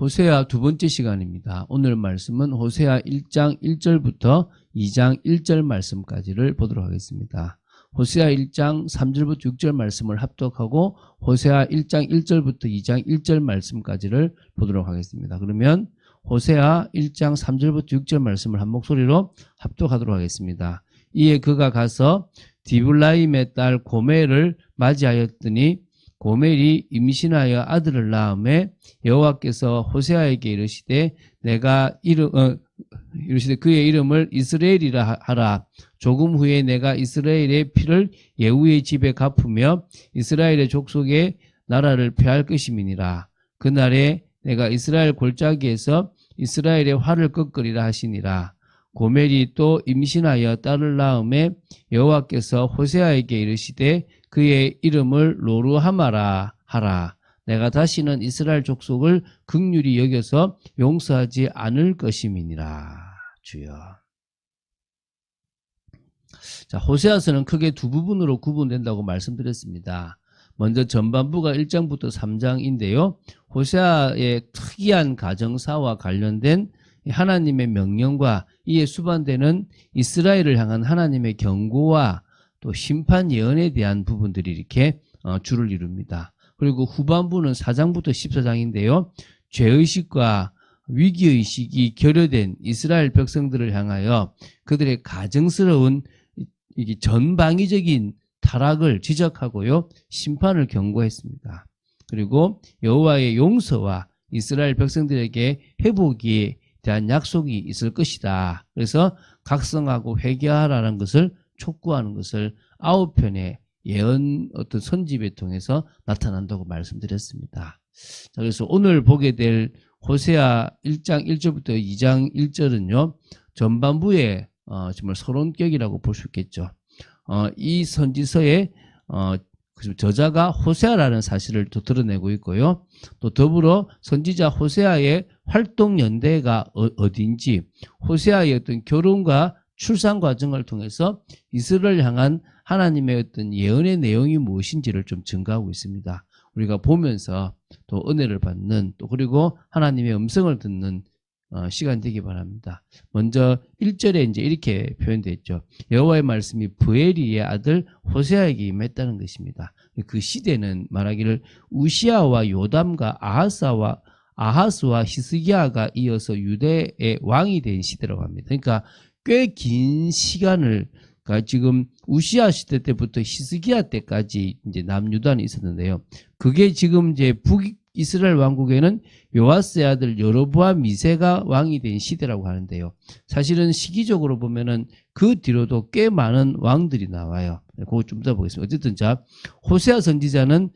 호세아 두 번째 시간입니다. 오늘 말씀은 호세아 1장 1절부터 2장 1절 말씀까지를 보도록 하겠습니다. 호세아 1장 3절부터 6절 말씀을 합독하고 호세아 1장 1절부터 2장 1절 말씀까지를 보도록 하겠습니다. 그러면 호세아 1장 3절부터 6절 말씀을 한 목소리로 합독하도록 하겠습니다. 이에 그가 가서 디블라임의 딸 고멜을 맞이하였더니 고멜이 임신하여 아들을 낳음에 여호와께서 호세아에게 이르시되 이르시되 그의 이름을 이스라엘이라 하라. 조금 후에 내가 이스라엘의 피를 예후의 집에 갚으며 이스라엘의 족속의 나라를 폐할 것임이니라. 그날에 내가 이스라엘 골짜기에서 이스라엘의 활을 꺾으리라 하시니라. 고멜이 또 임신하여 딸을 낳음에 여호와께서 호세아에게 이르시되 그의 이름을 로르하마라 하라. 내가 다시는 이스라엘 족속을 긍휼히 여겨서 용서하지 않을 것임이니라. 주여. 자, 호세아서는 크게 두 부분으로 구분된다고 말씀드렸습니다. 먼저 전반부가 1장부터 3장인데요. 호세아의 특이한 가정사와 관련된 하나님의 명령과 이에 수반되는 이스라엘을 향한 하나님의 경고와 또 심판 예언에 대한 부분들이 이렇게 주를 이룹니다. 그리고 후반부는 4장부터 14장인데요. 죄의식과 위기의식이 결여된 이스라엘 백성들을 향하여 그들의 가증스러운 전방위적인 타락을 지적하고요. 심판을 경고했습니다. 그리고 여호와의 용서와 이스라엘 백성들에게 회복에 대한 약속이 있을 것이다. 그래서 각성하고 회개하라는 것을 촉구하는 것을 9편의 예언 어떤 선집에 통해서 나타난다고 말씀드렸습니다. 자, 그래서 오늘 보게 될 호세아 1장 1절부터 2장 1절은요. 전반부에 정말 서론격이라고 볼 수 있겠죠. 이 선지서의 저자가 호세아라는 사실을 또 드러내고 있고요. 또 더불어 선지자 호세아의 활동 연대가 어딘지, 호세아의 어떤 결혼과 출산 과정을 통해서 이스라엘을 향한 하나님의 어떤 예언의 내용이 무엇인지를 좀 증가하고 있습니다. 우리가 보면서 또 은혜를 받는 또 그리고 하나님의 음성을 듣는 시간 되기 바랍니다. 먼저 1절에 이제 이렇게 표현되어 있죠. 여호와의 말씀이 브에리의 아들 호세아에게 임했다는 것입니다. 그 시대는 말하기를 우시아와 요담과 아하스와 히스기야가 이어서 유대의 왕이 된 시대라고 합니다. 그러니까 꽤 긴 시간을 지금 우시아 시대 때부터 히스기야 때까지 이제 남유다는 있었는데요. 그게 지금 이제 북이스라엘 왕국에는 요아스의 아들 여로보암 2세가 왕이 된 시대라고 하는데요. 사실은 시기적으로 보면은 그 뒤로도 꽤 많은 왕들이 나와요. 그거 좀 더 보겠습니다. 어쨌든 자, 호세아 선지자는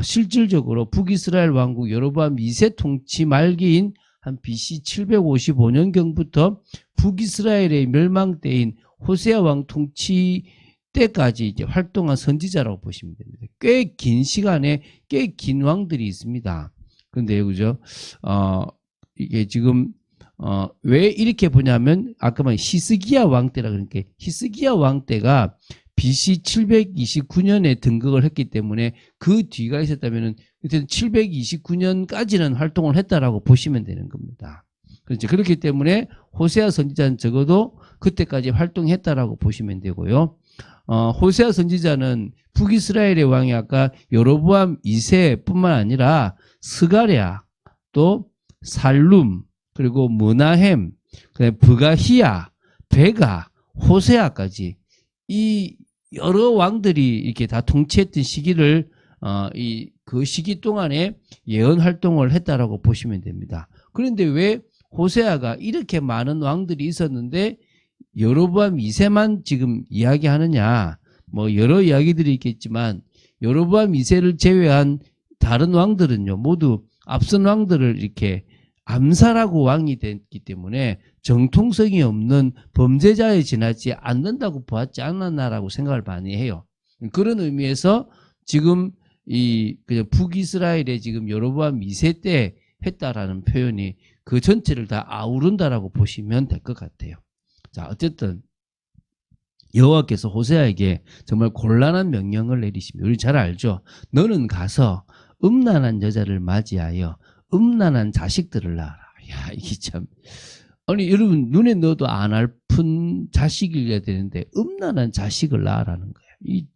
실질적으로 북이스라엘 왕국 여로보암 2세 통치 말기인 한 BC 755년경부터 북이스라엘의 멸망 때인 호세아 왕 통치 때까지 이제 활동한 선지자라고 보시면 됩니다. 꽤 긴 시간에 꽤 긴 왕들이 있습니다. 그런데 그죠? 이게 지금 왜 이렇게 보냐면 아까 말한 히스기야 왕 때라 그러니까 히스기야 왕 때가 BC 729년에 등극을 했기 때문에 그 뒤가 있었다면은 729년까지는 활동을 했다라고 보시면 되는 겁니다. 그렇죠. 그렇기 때문에 호세아 선지자는 적어도 그때까지 활동했다라고 보시면 되고요. 호세아 선지자는 북이스라엘의 왕이 아까 여로보암 2세뿐만 아니라 스가랴, 또 살룸, 그리고 무나햄, 그다음에 브가히야, 베가, 호세아까지 이 여러 왕들이 이렇게 다 통치했던 시기를 그 시기 동안에 예언 활동을 했다라고 보시면 됩니다. 그런데 왜 호세아가 이렇게 많은 왕들이 있었는데 여로보암 2세만 지금 이야기하느냐? 뭐 여러 이야기들이 있겠지만 여로보암 2세를 제외한 다른 왕들은요 모두 앞선 왕들을 이렇게 암살하고 왕이 됐기 때문에 정통성이 없는 범죄자에 지나지 않는다고 보았지 않았나라고 생각을 많이 해요. 그런 의미에서 지금 그냥 북이스라엘에 지금 여로보암 2세 때 했다라는 표현이 그 전체를 다 아우른다라고 보시면 될 것 같아요. 자, 어쨌든 여호와께서 호세아에게 정말 곤란한 명령을 내리십니다. 우리 잘 알죠? 너는 가서 음란한 여자를 맞이하여 음란한 자식들을 낳아라. 야, 이게 참. 아니, 여러분, 눈에 넣어도 안 아픈 자식이어야 되는데, 음란한 자식을 낳으라는 거야. 이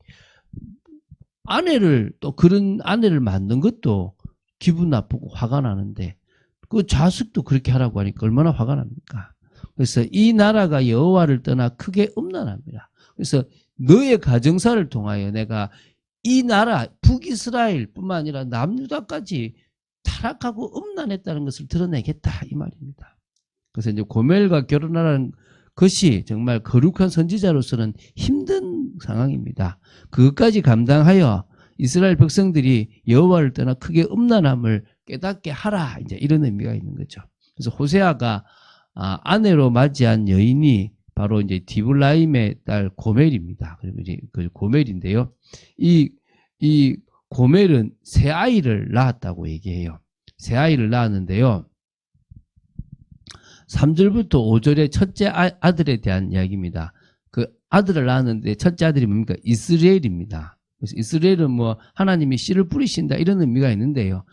아내를, 또 그런 아내를 만든 것도 기분 나쁘고 화가 나는데, 그 자식도 그렇게 하라고 하니까 얼마나 화가 납니까? 그래서 이 나라가 여호와를 떠나 크게 음란합니다. 그래서 너의 가정사를 통하여 내가 이 나라 북이스라엘뿐만 아니라 남유다까지 타락하고 음란했다는 것을 드러내겠다 이 말입니다. 그래서 이제 고멜과 결혼하라는 것이 정말 거룩한 선지자로서는 힘든 상황입니다. 그것까지 감당하여 이스라엘 백성들이 여호와를 떠나 크게 음란함을 깨닫게 하라 이제 이런 의미가 있는 거죠. 그래서 호세아가 아내로 맞이한 여인이 바로 이제 디블라임의 딸 고멜입니다. 그리고 이제 그 고멜인데요. 이 고멜은 새 아이를 낳았다고 얘기해요. 새 아이를 낳았는데요. 3절부터 5절의 첫째 아들에 대한 이야기입니다. 그 아들을 낳았는데 첫째 아들이 뭡니까? 이스라엘입니다. 그래서 이스라엘은 뭐 하나님이 씨를 뿌리신다 이런 의미가 있는데요.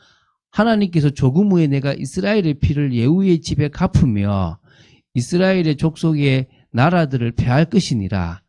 하나님께서 조금 후에 내가 이스라엘의 피를 예후의 집에 갚으며 이스라엘의 족속의 나라들을 폐할 것이니라.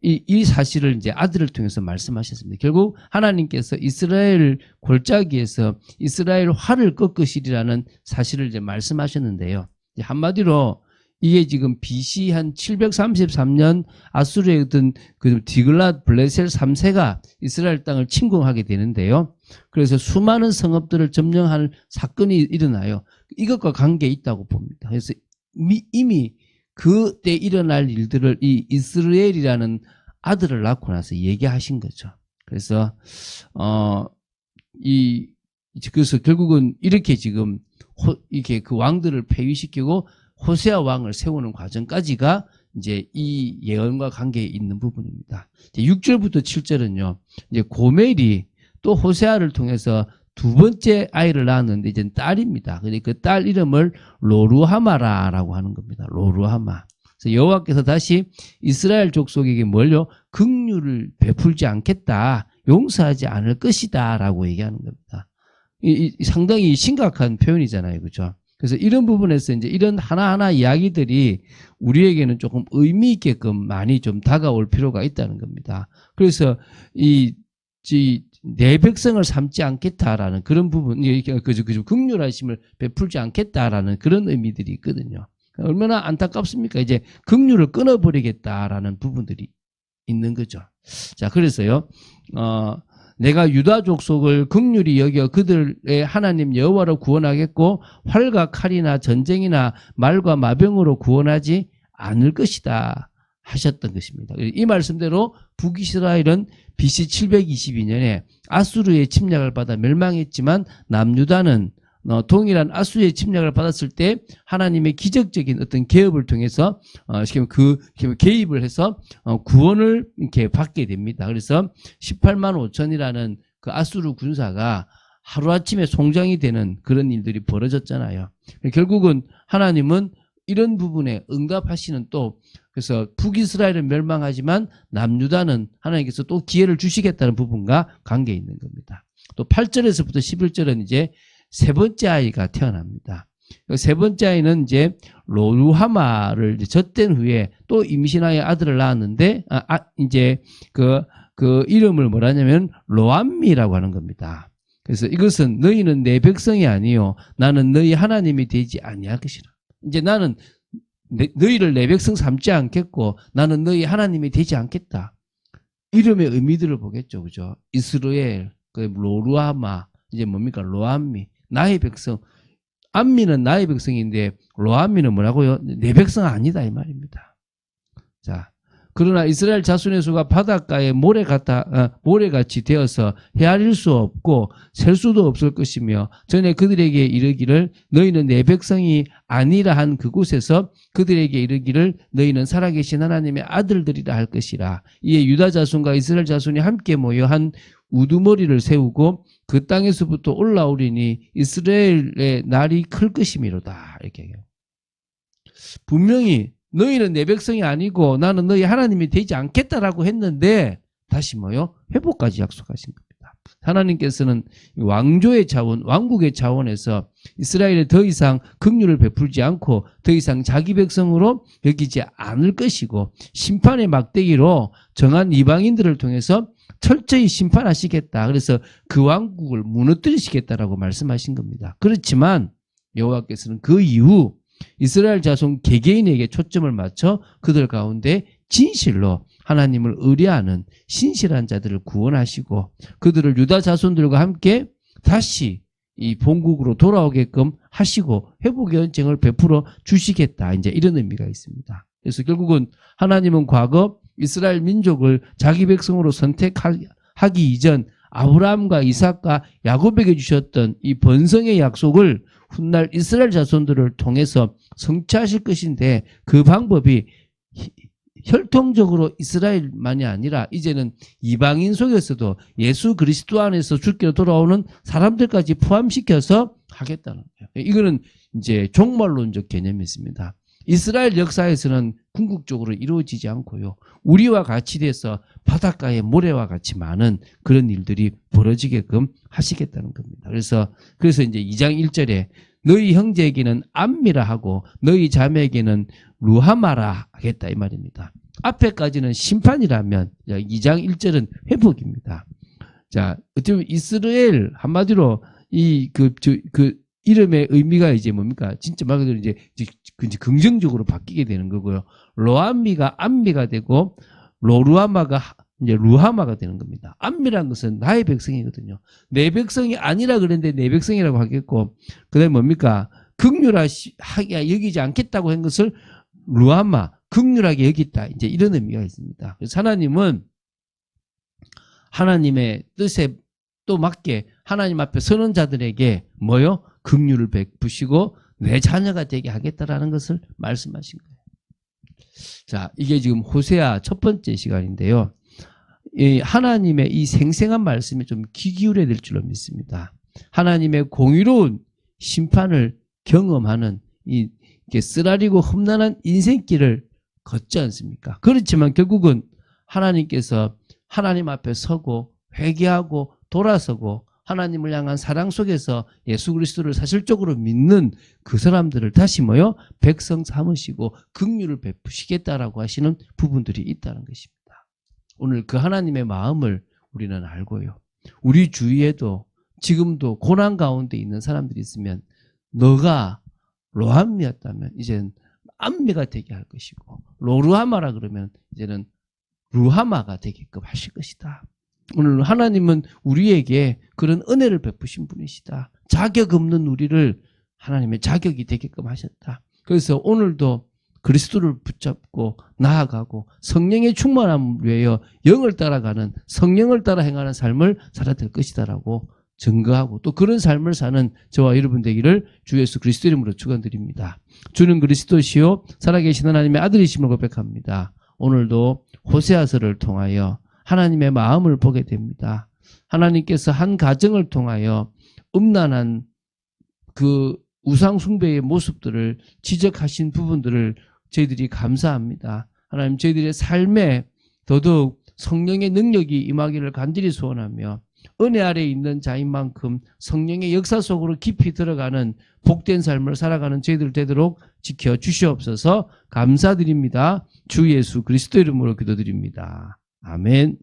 이 사실을 이제 아들을 통해서 말씀하셨습니다. 결국 하나님께서 이스라엘 골짜기에서 이스라엘 활을 꺾으시리라는 사실을 이제 말씀하셨는데요. 한마디로 이게 지금 BC 한 733년 아수르에 어떤 그 디글랏 블레셀 3세가 이스라엘 땅을 침공하게 되는데요. 그래서 수많은 성읍들을 점령할 사건이 일어나요. 이것과 관계에 있다고 봅니다. 그래서 이미 그때 일어날 일들을 이 이스라엘이라는 아들을 낳고 나서 얘기하신 거죠. 그래서 그래서 결국은 이렇게 지금 이렇게 그 왕들을 폐위시키고 호세아 왕을 세우는 과정까지가 이제 이 예언과 관계에 있는 부분입니다. 6절부터 7절은요, 이제 고멜이 또 호세아를 통해서 두 번째 아이를 낳았는데 이제 딸입니다. 근데 그 딸 이름을 로루하마라라고 하는 겁니다. 로루하마. 그래서 여호와께서 다시 이스라엘 족속에게 뭘요? 긍휼을 베풀지 않겠다, 용서하지 않을 것이다라고 얘기하는 겁니다. 상당히 심각한 표현이잖아요, 그렇죠? 그래서 이런 부분에서 이제 이런 하나하나 이야기들이 우리에게는 조금 의미 있게끔 많이 좀 다가올 필요가 있다는 겁니다. 그래서 내 백성을 삼지 않겠다라는 그런 부분, 긍휼하심을 베풀지 않겠다라는 그런 의미들이 있거든요. 얼마나 안타깝습니까? 이제 긍휼을 끊어버리겠다라는 부분들이 있는 거죠. 자, 그래서요, 내가 유다 족속을 긍휼히 여겨 그들의 하나님 여호와로 구원하겠고 활과 칼이나 전쟁이나 말과 마병으로 구원하지 않을 것이다 하셨던 것입니다. 이 말씀대로 북이스라엘은 BC 722년에 아수르의 침략을 받아 멸망했지만 남유다는 동일한 아수르의 침략을 받았을 때 하나님의 기적적인 어떤 개업을 통해서 개입을 해서 구원을 이렇게 받게 됩니다. 그래서 18만 5천이라는 그 아수르 군사가 하루아침에 송장이 되는 그런 일들이 벌어졌잖아요. 결국은 하나님은 이런 부분에 응답하시는 또 그래서 북이스라엘은 멸망하지만 남유다는 하나님께서 또 기회를 주시겠다는 부분과 관계 있는 겁니다. 또 8절에서부터 11절은 이제 세 번째 아이가 태어납니다. 세 번째 아이는 이제 로루하마를 젖된 후에 또 임신하여 아들을 낳았는데, 이제 그 이름을 뭐라냐면 로암미라고 하는 겁니다. 그래서 이것은 너희는 내 백성이 아니요 나는 너희 하나님이 되지 아니할 것이라. 이제 나는 너희를 내 백성 삼지 않겠고 나는 너희 하나님이 되지 않겠다. 이름의 의미들을 보겠죠, 그죠? 이스라엘, 그 로루하마, 이제 뭡니까? 로암미, 나의 백성. 암미는 나의 백성인데 로암미는 뭐라고요? 내 백성 아니다 이 말입니다. 자, 그러나 이스라엘 자손의 수가 바닷가에 모래같이 되어서 헤아릴 수 없고 셀 수도 없을 것이며 전에 그들에게 이르기를 너희는 내 백성이 아니라 한 그곳에서 그들에게 이르기를 너희는 살아계신 하나님의 아들들이라 할 것이라. 이에 유다 자손과 이스라엘 자손이 함께 모여 한 우두머리를 세우고 그 땅에서부터 올라오리니 이스라엘의 날이 클 것이미로다. 이렇게 해요. 분명히 너희는 내 백성이 아니고 나는 너희 하나님이 되지 않겠다라고 했는데 다시 뭐요? 회복까지 약속하신 겁니다. 하나님께서는 왕조의 차원, 왕국의 차원에서 이스라엘에 더 이상 긍휼을 베풀지 않고 더 이상 자기 백성으로 여기지 않을 것이고 심판의 막대기로 정한 이방인들을 통해서 철저히 심판하시겠다. 그래서 그 왕국을 무너뜨리시겠다라고 말씀하신 겁니다. 그렇지만 여호와께서는 그 이후 이스라엘 자손 개개인에게 초점을 맞춰 그들 가운데 진실로 하나님을 의뢰하는 신실한 자들을 구원하시고 그들을 유다 자손들과 함께 다시 이 본국으로 돌아오게끔 하시고 회복의恩을 베풀어 주시겠다. 이제 이런 의미가 있습니다. 그래서 결국은 하나님은 과거 이스라엘 민족을 자기 백성으로 선택하기 이전 아브라함과 이삭과 야곱에게 주셨던 이 번성의 약속을 훗날 이스라엘 자손들을 통해서 성취하실 것인데 그 방법이 혈통적으로 이스라엘만이 아니라 이제는 이방인 속에서도 예수 그리스도 안에서 주께로 돌아오는 사람들까지 포함시켜서 하겠다는 거예요. 이거는 이제 종말론적 개념이 있습니다. 이스라엘 역사에서는 궁극적으로 이루어지지 않고요. 우리와 같이 돼서 바닷가의 모래와 같이 많은 그런 일들이 벌어지게끔 하시겠다는 겁니다. 그래서 이제 2장 1절에 너희 형제에게는 암미라 하고 너희 자매에게는 루하마라 하겠다 이 말입니다. 앞에까지는 심판이라면 2장 1절은 회복입니다. 자, 어떻게 보면 이스라엘 한마디로 그 이름의 의미가 이제 뭡니까? 진짜 말 그대로 이제 긍정적으로 바뀌게 되는 거고요. 로암미가 암미가 되고 로루하마가 이제 루하마가 되는 겁니다. 암미라는 것은 나의 백성이거든요. 내 백성이 아니라 그랬는데 내 백성이라고 하겠고, 그 다음에 뭡니까? 긍휼하게 여기지 않겠다고 한 것을 루하마, 긍휼하게 여기다. 이제 이런 의미가 있습니다. 그래서 하나님은 하나님의 뜻에 또 맞게 하나님 앞에 서는 자들에게 뭐요? 긍휼을 베푸시고 내 자녀가 되게 하겠다라는 것을 말씀하신 거예요. 자, 이게 지금 호세아 첫 번째 시간인데요. 이 하나님의 이 생생한 말씀에 좀 귀 기울여야 될 줄로 믿습니다. 하나님의 공의로운 심판을 경험하는 이게 쓰라리고 험난한 인생길을 걷지 않습니까? 그렇지만 결국은 하나님께서 하나님 앞에 서고 회개하고 돌아서고 하나님을 향한 사랑 속에서 예수 그리스도를 사실적으로 믿는 그 사람들을 다시 백성 삼으시고 긍휼을 베푸시겠다라고 하시는 부분들이 있다는 것입니다. 오늘 그 하나님의 마음을 우리는 알고요. 우리 주위에도 지금도 고난 가운데 있는 사람들이 있으면 너가 로암미였다면 이제는 암미가 되게 할 것이고 로루하마라 그러면 이제는 루하마가 되게끔 하실 것이다. 오늘 하나님은 우리에게 그런 은혜를 베푸신 분이시다. 자격 없는 우리를 하나님의 자격이 되게끔 하셨다. 그래서 오늘도 그리스도를 붙잡고 나아가고 성령의 충만함을 위하여 영을 따라가는 성령을 따라 행하는 삶을 살아야 될 것이다라고 증거하고 또 그런 삶을 사는 저와 여러분 되기를 주 예수 그리스도 이름으로 축원드립니다. 주는 그리스도시요 살아계신 하나님의 아들이심을 고백합니다. 오늘도 호세아서를 통하여 하나님의 마음을 보게 됩니다. 하나님께서 한 가정을 통하여 음란한 그 우상 숭배의 모습들을 지적하신 부분들을 저희들이 감사합니다. 하나님 저희들의 삶에 더더욱 성령의 능력이 임하기를 간절히 소원하며 은혜 아래에 있는 자인 만큼 성령의 역사 속으로 깊이 들어가는 복된 삶을 살아가는 저희들 되도록 지켜주시옵소서. 감사드립니다. 주 예수 그리스도 이름으로 기도드립니다. 아멘.